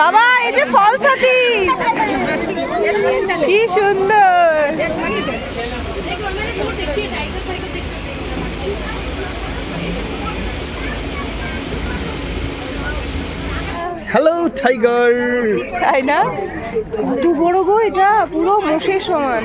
বাবা এই যে ফল সাথী কি সুন্দর। হ্যালো টাইগার, তাই না? কত বড় গো, এটা পুরো মোষের সমান।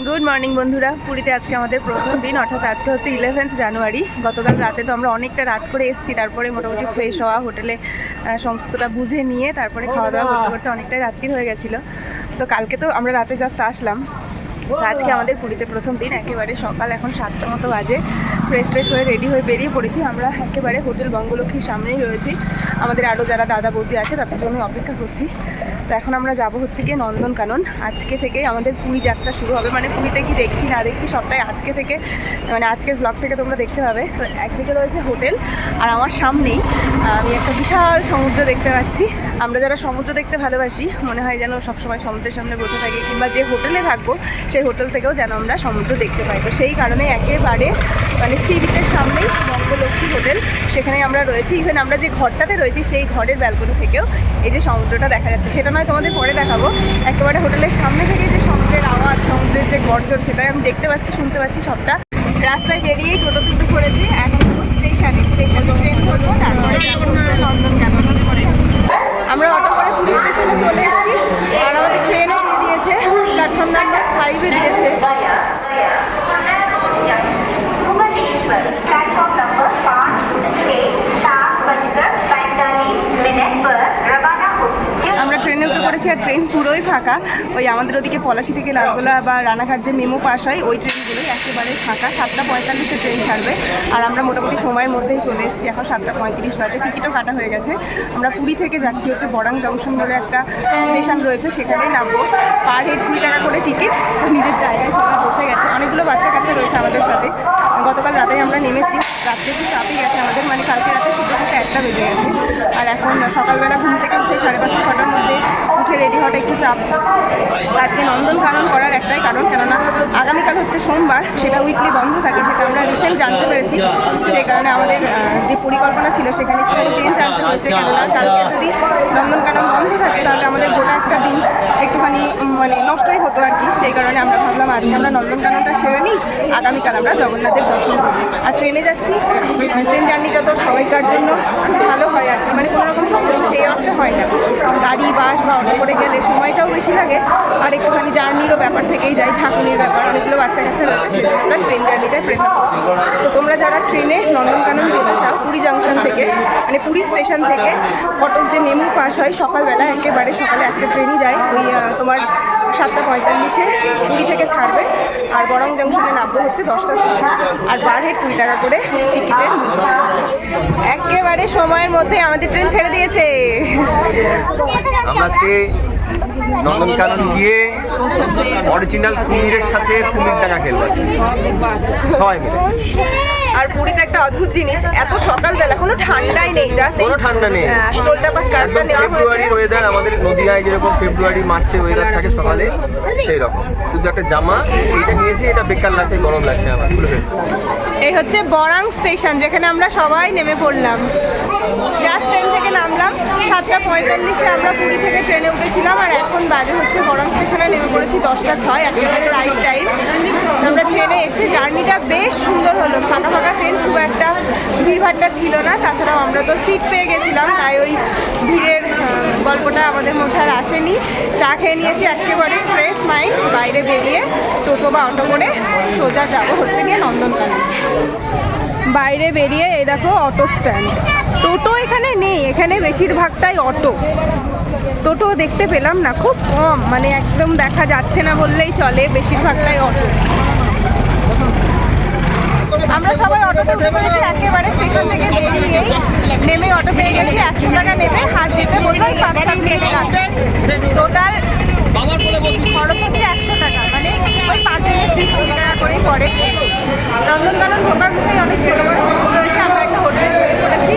গুড মর্নিং বন্ধুরা, পুরীতে আজকে আমাদের প্রথম দিন, অর্থাৎ আজকে হচ্ছে 11 জানুয়ারি। গতকাল রাতে তো আমরা অনেকটা রাত করে এসেছি, তারপরে মোটামুটি ফ্রেশ হওয়া, হোটেলে সমস্তটা বুঝে নিয়ে তারপরে খাওয়া দাওয়া করতে করতে অনেকটাই রাত্রি হয়ে গেছিলো। তো কালকে তো আমরা রাতে জাস্ট আসলাম, আজকে আমাদের পুরীতে প্রথম দিন। একেবারে সকাল এখন 7টার মতো বাজে, ফ্রেশ হয়ে রেডি হয়ে বেরিয়ে পড়েছি। আমরা একেবারে হোটেল বঙ্গলক্ষ্মীর সামনেই রয়েছি। আমাদের আরও যারা দাদা বৌদি আছে তাদের জন্য অপেক্ষা করছি। তো এখন আমরা যাব হচ্ছে গিয়ে নন্দনকানন। আজকে থেকেই আমাদের পুরী যাত্রা শুরু হবে, মানে পুরীতে কি দেখছি না দেখছি সবটাই আজকে থেকে, মানে আজকের ব্লগ থেকে তোমরা দেখতে পাবে। তো একদিকে রয়েছে হোটেল, আর আমার সামনেই আমি একটা বিশাল সমুদ্র দেখতে পাচ্ছি। আমরা যারা সমুদ্র দেখতে ভালোবাসি, মনে হয় যেন সবসময় সমুদ্রের সামনে বসে থাকি, কিংবা যে হোটেলে থাকবো সেই হোটেল থেকেও যেন আমরা সমুদ্র দেখতে পাই। তো সেই কারণে একেবারে মানে সি বিচের সামনেই বঙ্গলক্ষ্মী হোটেল, সেখানে আমরা রয়েছি। ইভেন আমরা যে ঘরটাতে রয়েছি সেই ঘরের ব্যালকনি থেকেও এই যে সমুদ্রটা দেখা যাচ্ছে। সেটা নয় তোমাদের পরে দেখাবো, একেবারে হোটেলের সামনে থেকে যে সমুদ্রের আওয়াজ, সমুদ্রের যে গর্জন, সেটাই আমি দেখতে পাচ্ছি, শুনতে পাচ্ছি সবটা। রাস্তায় বেরিয়েই টোটো তুলতে পড়েছি। এখন স্টেশনে ট্রেন ধরবো, তারপরে নন্দনকানন। আমরা অটো করে পুলিশ স্টেশনে চলে এসেছি, আর আমাদের ট্রেনও দিয়ে দিয়েছে, প্ল্যাটফর্ম নাম্বার 5-এ দিয়েছে। আমরা ট্রেনে উঠে পড়েছি, আর ট্রেন পুরোই ফাঁকা। ওই আমাদের ওদিকে পলাশি থেকে লালগোলা বা রানাঘাট যে মেমো পাস হয়, ওই ট্রেনগুলোই একেবারে ফাঁকা। 7:45-এ ট্রেন ছাড়বে, আর আমরা মোটামুটি সময়ের মধ্যেই চলে এসেছি। এখন 7:35 বাজে, টিকিটও কাটা হয়ে গেছে। আমরা পুরী থেকে যাচ্ছি হচ্ছে বরাং জংশন বলে একটা স্টেশন রয়েছে, সেখানেই নামবো। পার হেড 20 টাকা করে টিকিট। তো নিজের জায়গায় সবাই বসে গেছে, অনেকগুলো বাচ্চা কাচ্চা রয়েছে আমাদের সাথে। গতকাল রাতেই আমরা নেমেছি, রাত্রে একটু চাপই গেছে আমাদের, মানে কালকে রাতে 1টা বেজে গেছে। আর এখন সকালবেলা ঘুম থেকে উঠে 5:30-6টার মধ্যে উঠে রেডি হওয়াটা একটু চাপ। আজকে নন্দনকানন করার একটাই কারণ, কেননা আগামীকাল হচ্ছে সোমবার, সেটা উইকলি বন্ধ থাকে, সেটা আমরা রিসেন্ট জানতে পেরেছি। সেই কারণে আমাদের যে পরিকল্পনা ছিল সেখানে একটু চেঞ্জ আনতে হয়েছে, কেননা কালকে যদি নন্দনকানন বন্ধ থাকে তাহলে আমাদের গোটা একটা দিন একটুখানি মানে নষ্টই হতো আর কি। সেই কারণে আমরা ভাবলাম আজকে আমরা নন্দনকাননটা সেরে নিই, আগামীকাল আমরা জগন্নাথের দর্শন করি। আর ট্রেনে যাচ্ছি, ট্রেন জার্নিটা তো সবাইকার জন্য খুব ভালো হয় আর কি, মানে কোনো রকম সমস্যা সেই অর্থে হয় না। গাড়ি, বাস বা অটো করে গেলে সময়টাও বেশি লাগে, আর একটুখানি জার্নিরও ব্যাপার থেকেই যায়, ঝাঁকুনির ব্যাপার, অনেকগুলো বাচ্চা কাচ্চা রয়েছে, সেই জন্য আমরা ট্রেন জার্নিটাই প্রেফার করছি। তো তোমরা যারা ট্রেনে নন্দনকানন যেতে চাও, পুরী জাংশন থেকে মানে পুরী স্টেশন থেকে অটোর যে মেমু পাস হয় সকালবেলা, একেবারে সকালে একটা ট্রেনই যায়, ওই তোমার 7:45-এ পুরী থেকে ছাড়বে, আর বরং জংশনে নামবো হচ্ছে 10টা 6, আর পার হেড 20 টাকা করে টিকিটের মূল্য। একেবারে সময়ের মধ্যে আমাদের ট্রেন ছেড়ে দিয়েছে। আমরা আজকে নন্দনকানন গিয়ে অরিজিনাল কুমিরের সাথে কুমির ডাকা খেলবো সবাই মিলে। আর পুরীতে একটা অদ্ভুত জিনিস, এত সকালবেলা কোনো ঠান্ডাই নেই, জাস্ট কোনো ঠান্ডা নেই, একদম ফেব্রুয়ারির ওয়েদার। আমাদের নদিয়ায় যেরকম ফেব্রুয়ারি মার্চে ওয়েদার থাকে সকালে, সেই রকম। শুধু একটা জামা এইটা নিয়েছি, এটা বেকার লাগছে, গরম লাগছে আমার। এই হচ্ছে বরাং স্টেশন, যেখানে আমরা সবাই নেমে পড়লাম। জাস্ট ট্রেন থেকে নামলাম 7:45-এ, আমরা পুরী থেকে ট্রেনে উঠেছিলাম, আর এখন বাজে হচ্ছে বরাং স্টেশনে নেমে পড়েছি 10টা 6, একেবারে রাইট টাইম। আমরা ট্রেনে এসে জার্নিটা বেশ সুন্দর হলো, ফাঁকা ট্রেন, খুব একটা ভিড়ভাড়টা ছিল না। তাছাড়াও আমরা তো সিট পেয়ে গেছিলাম, তাই ওই ভিড়ের গল্পটা আমাদের মধ্যে আর আসেনি। চা খেয়ে নিয়েছি, একেবারে ফ্রেশ মাইন্ড। বাইরে বেরিয়ে টোটো বা অটো করে সোজা যাবো হচ্ছে গিয়ে নন্দনকানন। বাইরে বেরিয়ে এই দেখো অটো স্ট্যান্ড। টোটো এখানে নেই, এখানে বেশিরভাগটাই অটো। টোটো দেখতে পেলাম না, খুব কম, মানে একদম দেখা যাচ্ছে না বললেই চলে, বেশিরভাগটাই অটো। আমরা সবাই অটোতে উঠে পড়েছি, একেবারে স্টেশন থেকে বেরিয়েই নেমে অটো পেয়ে গেছি। 100 টাকা নেবে, হাত যেতে বললো 5-7 মিনিট লাগবে। টোটাল খরচ হচ্ছে 100 টাকা, মানে ওই 5 জনের সিট নন্দনকানন ঢোকার মুখেই অনেক ছোটো বড় হোটেল রয়েছে। আমরা একটা হোটেলে ঢুকে পড়েছি।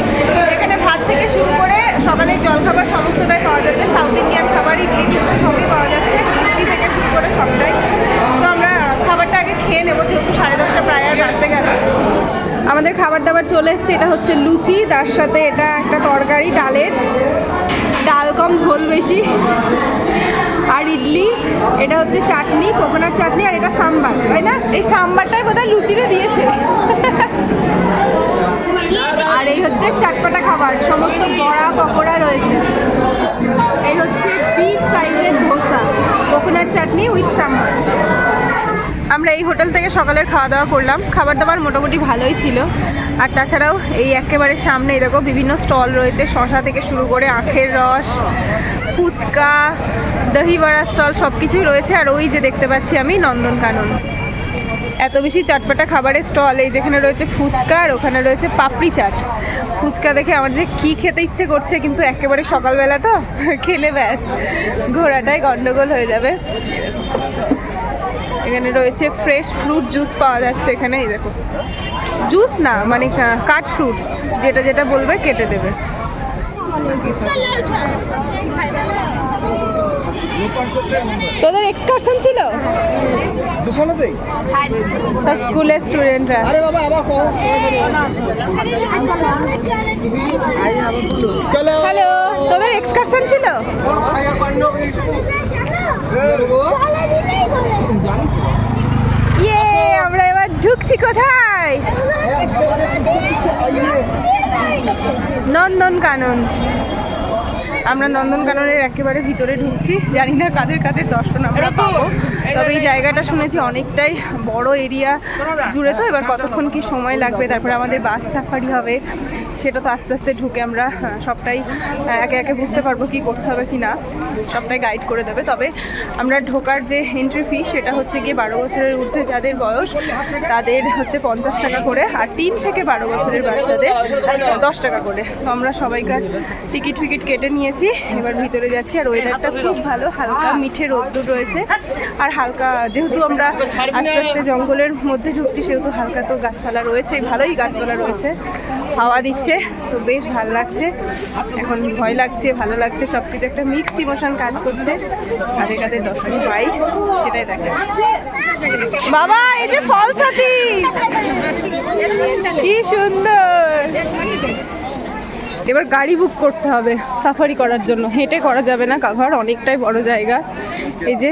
এখানে ভাত থেকে শুরু করে সকালের জলখাবার সমস্তটাই পাওয়া যাচ্ছে। সাউথ ইন্ডিয়ান খাবার, ইডলি সবই পাওয়া যাচ্ছে, লুচি থেকে শুরু করে সবটাই। তো আমরা খাবারটা আগে খেয়ে নেবো, যেহেতু 10:30 প্রায় আর বাজতে গেল। আমাদের খাবার দাবার চলে এসছে। এটা হচ্ছে লুচি, তার সাথে এটা একটা তরকারি ডালের, ডাল কম ঝোল বেশি, আর ইডলি। এটা হচ্ছে চাটনি, কোকোনাট চাটনি, আর এটা সাম্বার, তাই না? এই সাম্বারটাই বোধহয় লুচিতে দিয়েছে। আর এই হচ্ছে চাটপাটা খাবার, সমস্ত বড়া পকোড়া রয়েছে। এই হচ্ছে বিগ সাইজের dosa, coconut chutney with sambar. আমরা এই হোটেল থেকে সকালের খাওয়া দাওয়া করলাম। খাবার দাবার মোটামুটি ভালোই ছিল। আর তাছাড়াও এই একেবারে সামনে এরকম বিভিন্ন স্টল রয়েছে, শশা থেকে শুরু করে আখের রস, ফুচকা, দহি বড়া স্টল সব কিছুই রয়েছে। আর ওই যে দেখতে পাচ্ছি আমি নন্দনকানন, এত বেশি চটপটা খাবারের স্টল। এই যেখানে রয়েছে ফুচকা আর ওখানে রয়েছে পাপড়ি চাট। ফুচকা দেখে আমার যে কী খেতে ইচ্ছে করছে, কিন্তু একেবারে সকালবেলা তো খেলে ব্যাস ঘোরাটাই গন্ডগোল হয়ে যাবে। এখানে রয়েছে ফ্রেশ ফ্রুট জুস পাওয়া যাচ্ছে। এখানে এই দেখো, জুস না মানে কাট ফ্রুটস, যেটা যেটা বলবে কেটে দেবে। তোদের এক্সকারশন ছিল সব স্কুলের স্টুডেন্টরা? হ্যালো, তোদের এক্সকারশন ছিল? ইয়ে, আমরা এবার ঢুকছি কোথায়? নন্দনকানন। আমরা নন্দনকাননের একেবারে ভিতরে ঢুকছি। জানি না কাদের কাদের দর্শন আমরা পাবো, তবে এই জায়গাটা শুনেছি অনেকটাই বড় এরিয়া জুড়ে। তো এবার কতক্ষণ কি সময় লাগবে, তারপরে আমাদের বাস সাফারি হবে, সেটা তো আস্তে আস্তে ঢুকে আমরা সবটাই একে একে বুঝতে পারবো কি করতে হবে কি না, সবটাই গাইড করে দেবে। তবে আমরা ঢোকার যে এন্ট্রি ফি সেটা হচ্ছে গিয়ে 12 বছরের ঊর্ধ্বে যাদের বয়স তাদের হচ্ছে 50 টাকা করে, আর 3 থেকে 12 বছরের বাচ্চাদের 10 টাকা করে। তো আমরা সবাইকার টিকিট ফিকিট কেটে নিয়েছি, এবার ভিতরে যাচ্ছি। আর ওয়েদারটা খুব ভালো, হালকা মিঠে রোদ্দুর রয়েছে। আর হালকা, যেহেতু আমরা আস্তে আস্তে জঙ্গলের মধ্যে ঢুকছি, সেহেতু হালকা তো গাছপালা রয়েছে, ভালোই গাছপালা রয়েছে, হাওয়া দিচ্ছে, তো বেশ ভালো লাগছে। এখন ভয় লাগছে, ভালো লাগছে, সব কিছু একটা মিক্সড ইমোশন কাজ করছে। কাদের কাদের দর্শন পাই সেটাই দেখা। বাবা, এই যে ফলসাটি কি সুন্দর। এবার গাড়ি বুক করতে হবে সাফারি করার জন্য, হেঁটে করা যাবে না, কাভার অনেকটাই বড় জায়গা। এই যে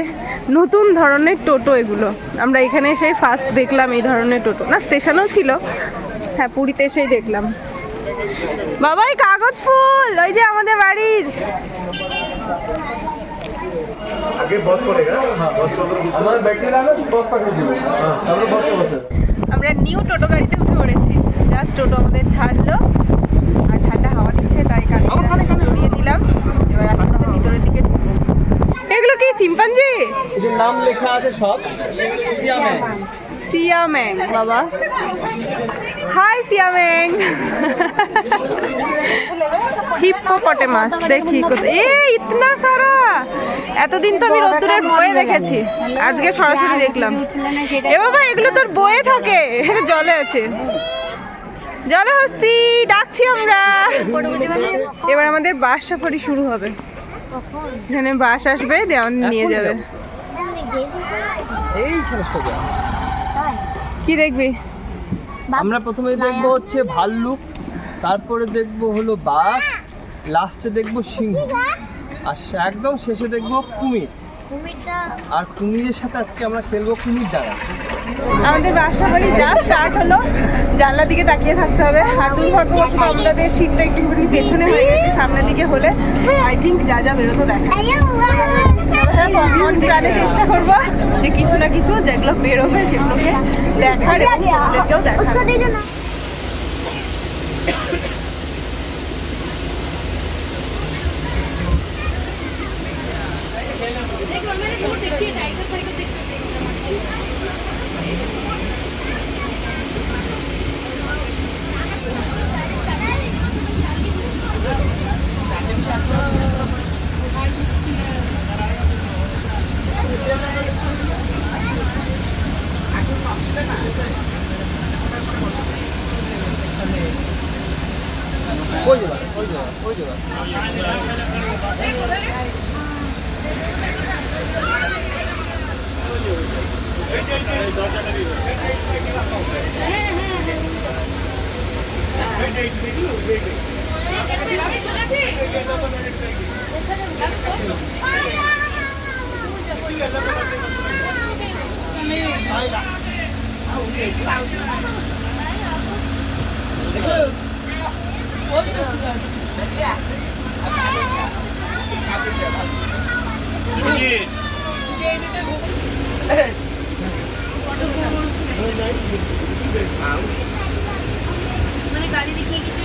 নতুন ধরনের টোটো, এগুলো আমরা এখানে এসে ফার্স্ট দেখলাম এই ধরনের টোটো। না, স্টেশনেও ছিল, হ্যাঁ পুরীতে এসেই দেখলাম। বাবা, এই কাগজ ফুল, ওই যে আমাদের বাড়ির। আমরা নিউ টোটো গাড়িতে উঠে পড়েছি। জাস্ট টোটো আমাদের ছাড়লো আর ঠান্ডা হাওয়া দিচ্ছে, তাই কানে জড়িয়ে দিলাম। এবার আস্তে আস্তে ভিতরের দিকে ঢুকবো। এগুলো কি শিম্পাঞ্জি? এদের নাম লেখা আছে সব। সিয়াম্যাং। সিয়াম্যাং বাবা, হাই সিয়াম্যাং। হিপ্পোপটেমাস দেখি কোথায়। এ ইতনা সারা, এতদিন তো আমি রোদ্দুরের বয়ে দেখেছি, আজকে সরাসরি দেখলাম। এ বাবা, এগুলো তোর বয়ে থাকে, জলে আছে। জলে হস্তি ডাকছি আমরা। এবার আমাদের বাস সাফারি শুরু হবে। এখানে বাস আসবে, নিয়ে যাবে। এই খেলাটা কি দেখবি? আমরা প্রথমে দেখবো হচ্ছে ভাল্লুক, তারপরে দেখবো হলো বাঘ, লাস্টে দেখবো সিংহ, আর একদম শেষে দেখবো কুমির। আর কুমিরের সাথে আজকে আমরা খেলবো কুমির ডাঙা। আমাদের বাসা বাড়ি যা স্টার্ট হলো, জানলার দিকে তাকিয়ে থাকতে হবে। আর দুর্ভাগ্যবশত আমাদের সিটটা একটু পেছনে হয়ে গেছে, সামনের দিকে হলে আই থিঙ্ক যা যা বেরোতো দেখা। প্রাণে চেষ্টা করবো যে কিছু না কিছু যেগুলো বেরোবে সেগুলোকে দেখার, এবং আমাদেরকেও দেখার। ওই যে ওই যে মানে গাড়ি দেখিয়ে কিছু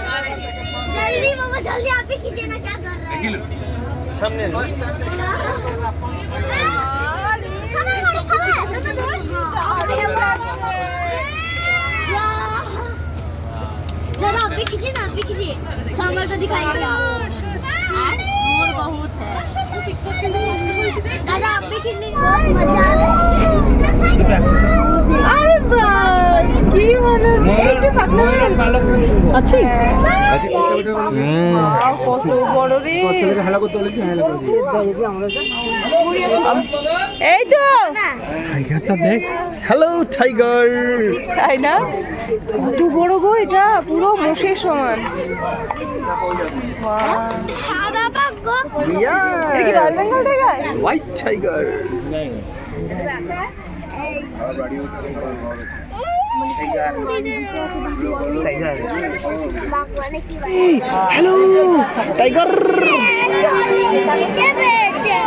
जल्दी बाबा जल्दी आप ही कीजिए ना क्या कर रहे हैं সামনে दादा आप भी कीजिए ना आप भी कीजिए सांबर को दिखाइएगा मोर बहुत है दादा आप भी कीजिए मजा आ रहा है আরে বাহ কি মনে একটু পাকনা আছে কত বড় রে ছেলেকে হেলা করতে বলেছি হেলা করে দিয়েছি। এই তো হ্যালো টাইগার তাই না কত বড় গো এটা পুরো মোষের সমান सादा बाग को এটা কি royal Bengal tiger white tiger बागवानी की হ্যালো টাইগার क्या बेटे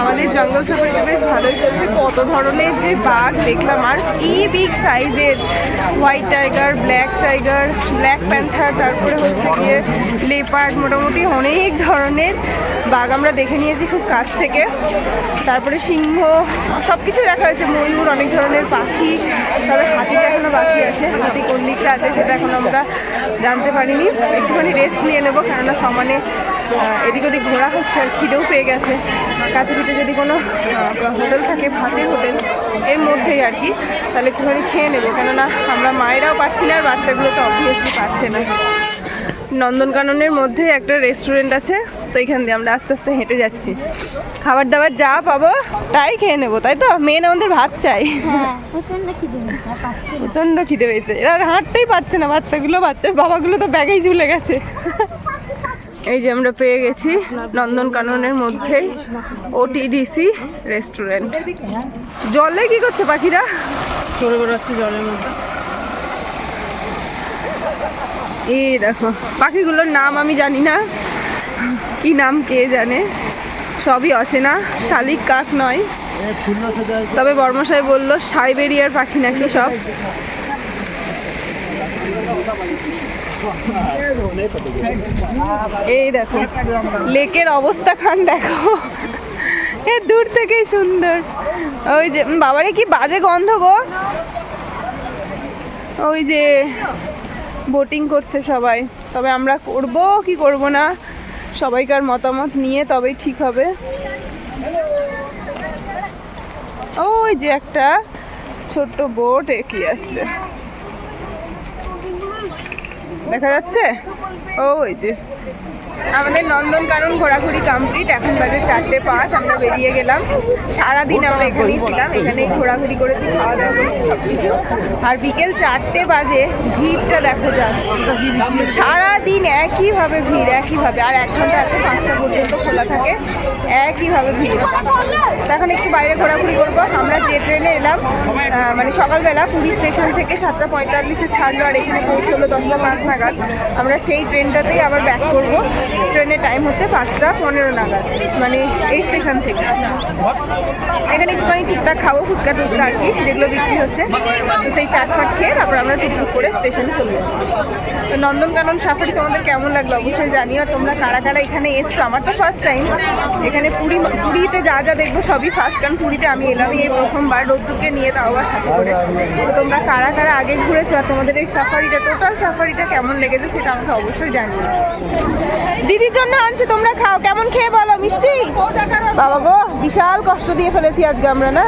আমাদের জঙ্গল সাফারিটা বেশ ভালোই চলছে কত ধরনের যে বাঘ দেখলাম আর কি বিগ সাইজের হোয়াইট টাইগার ব্ল্যাক প্যান্থার তারপরে হচ্ছে গিয়ে লেপার্ড মোটামুটি অনেক ধরনের বাঘ আমরা দেখে নিয়েছি খুব কাছ থেকে তারপরে সিংহ সব কিছু দেখা হয়েছে ময়ূর অনেক ধরনের পাখি তবে হাতিটা এখনো বাকি আছে হাতি কোন দিকটা আছে সেটা এখন আমরা জানতে পারিনি একটুখানি রেস্ট নিয়ে নেবো কেননা সমানে এদিক ওদিক ঘোরা হচ্ছে আর খিদেও পেয়ে গেছে কাছে পিঠে যদি কোনো হোটেল থাকে ভাতের হোটেল এর মধ্যেই আর কি তাহলে একটুখানি খেয়ে নেবো কেননা আমরা মায়েরাও পাচ্ছি না আর বাচ্চাগুলো তো অবভিয়াসলি পাচ্ছে না নন্দনকাননের মধ্যে একটা রেস্টুরেন্ট আছে তো এখান দিয়ে আমরা আস্তে আস্তে হেঁটে যাচ্ছি খাবার দাবার যা পাবো তাই খেয়ে নেবো তাই তো মেন আমাদের ভাত চাই প্রচণ্ড খিদে পেয়েছে এরা আর হাঁটতেই পারছে না বাচ্চাগুলো বাচ্চার বাবাগুলো তো ব্যাগেই ঝুলে গেছে এই যে আমরা পেয়ে গেছি নন্দনকাননের মধ্যেই ওটিডিসি রেস্টুরেন্ট জলে কি করছে পাখিরা চলে বেড়াচ্ছে জলের মধ্যে এই দেখো পাখিগুলোর নাম আমি জানি না কি নাম কে জানে সবই অচেনা শালিক কাক নয় তবে বর্মশাই বললো সাইবেরিয়ার পাখি নাকি সব এই দেখো লেকের অবস্থা খান দেখো এ দূর থেকেই সুন্দর ওই যে বাবারে কি বাজে গন্ধ গো ওই যে বোটিং করছে সবাই তবে আমরা করব কি করব না সবাইকার মতামত নিয়ে তবেই ঠিক হবে ওই যে একটা ছোট্ট বোট এগিয়ে আসছে দেখা যাচ্ছে ওই যে আমাদের নন্দনকানন ঘোরাঘুরি কমপ্লিট এখন বাজে 4:05 আমরা বেরিয়ে গেলাম সারাদিন আমরা এখানেই ছিলাম এখানেই ঘোরাঘুরি করেছি খাওয়া দাওয়া করেছি সব কিছু আর বিকেল 4টে বাজে ভিড়টা দেখো যাচ্ছে সারাদিন একইভাবে ভিড় একইভাবে আর 1 ঘন্টা আছে 5টা পর্যন্ত খোলা থাকে একইভাবে ভিড় তো এখন একটু বাইরে ঘোরাঘুরি করবো আমরা যে ট্রেনে এলাম মানে সকালবেলা পুরী স্টেশন থেকে 7:45-এ ছাড়লো আর এখানে পৌঁছলো 10:05 নাগাদ আমরা সেই ট্রেনটাতেই আবার ব্যাক করবো ট্রেনের টাইম হচ্ছে 5:15 নাগাদ, মানে এই স্টেশন থেকে। এখানে একটুখানি টুকটাক খাবো, ফুচকা টুচকা আর কি যেগুলো বিক্রি হচ্ছে, তো সেই চাটফাট খেয়ে তারপর আমরা টুকটুক করে স্টেশনে চলে যাবো। তো নন্দনকানন সাফারি তোমাদের কেমন লাগলো অবশ্যই জানিও। আর তোমরা কারা কারা এখানে এসছো, আমার তো ফার্স্ট টাইম। এখানে পুরীতে যা যা দেখবো সবই ফার্স্ট, কারণ পুরীতে আমি এলামই এই প্রথমবার, রোদ্দুরকে নিয়ে তাও আবার সাথে করে। তো তোমরা কারা কারা আগে ঘুরেছো আর তোমাদের এই সাফারিটা, টোটাল সাফারিটা কেমন লেগেছে সেটা আমাকে অবশ্যই জানিও। দিদির জন্য আনছে, তোমরা খাও। কেমন খেয়ে বলো? মিষ্টি? বাবা গো, বিশাল কষ্ট দিয়ে ফেলেছি আজকে আমরা না।